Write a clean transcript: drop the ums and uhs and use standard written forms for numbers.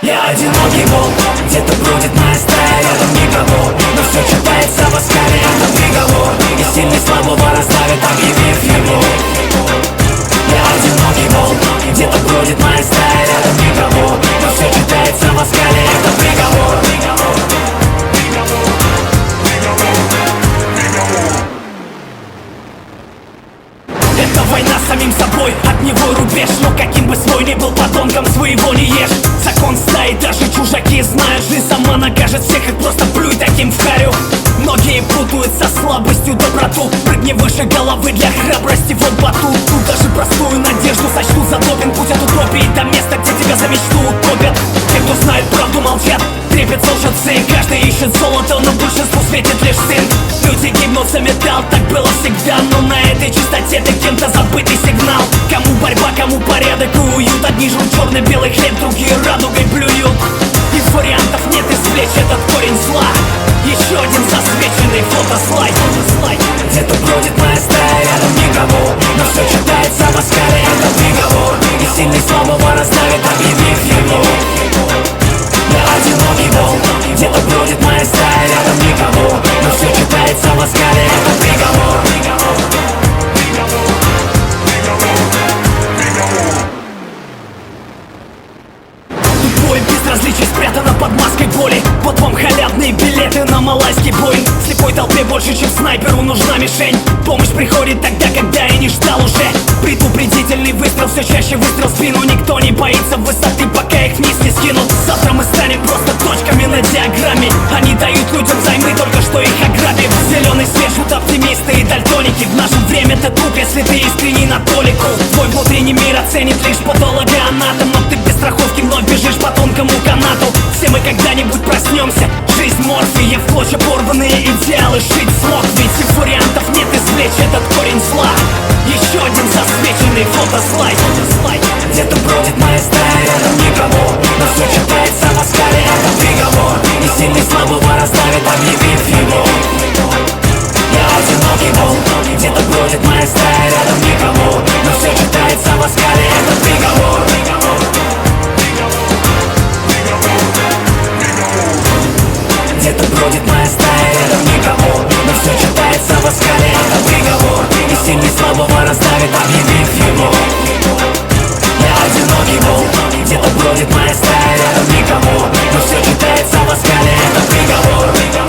Я одинокий волк, где-то бродит моя стая, рядом никого, но все читается в оскале. Это приговор, и сильный слабого раздавит, объявив его. Я одинокий волк, где-то бродит моя стая, рядом никого, но все читается в оскале. Это приговор. Это война с самим собой, от него рубеж. Но каким бы свой ни был, подонком своего не ешь. Закон стаи, даже чужаки знают, жизнь сама накажет всех, их просто плюй таким в харю. Многие путают со слабостью доброту. Прыгни выше головы для храбрости, вот батут. Тут даже простую надежду сочтут за допинг. Путь от утопии до места, где тебя за мечту утопят. Те, кто знает правду, молчат, трепетца лжецы. Каждый ищет золото, но большинству светит лишь сын. Люди гибнут за металл, так было всегда. Но на этой чистоте ты кем-то забытый сигнал. Кому борьба, кому порядок и уют. Одни жрут черно-белый хлеб, другие радугой блюют. Из вариантов нет извлечь этот корень зла. Еще один засвеченный фотослайд. Где-то бродит моя стая, рядом никого, но все читается в оскале. Это приговор, и сильный слабого раздавит, объявив его. Я одинокий волк, где-то бродит моя стая, рядом никого, но все читается в оскале. Это приговор. Тупое безразличие спрятано под маской боли. Вот вам халявные билеты на малайский боинг. Слепой толпе больше, чем снайперу нужна мишень. Помощь приходит тогда, когда я не ждал уже. Предупредительный выстрел, все чаще выстрел в спину. Никто не боится высоты, пока их вниз не скинут. Завтра мы станем просто точками на диаграмме. Они дают людям займы, только что их ограбив. Зеленый свет жгут оптимисты и дальтоники. В наше время ты туп, если ты искренний на толику. Твой внутренний мир оценит лишь патологоанатом. Но ты без страховки вновь бежишь по тонкому канату. Все мы когда-нибудь проснемся. Жизнь морфия, в клочья порванные идеалы шить смог. Ведь и вариантов нет извлечь этот корень зла. Еще один засвеченный фотослайд. Где-то бродит моя стая, рядом никого, но все читается в оскале. Это приговор, и сильный слабого раздавит, объявив его. Я одинокий волк, где-то бродит моя стая, рядом никого, но все читается в оскале. Это приговор. Где-то бродит моя стая, рядом никого, но все читается в оскале. Это приговор, и сильный слабого раздавит, объявив его. Я одинокий волк, где-то бродит моя стая, рядом никого, но все читается в оскале. Это приговор.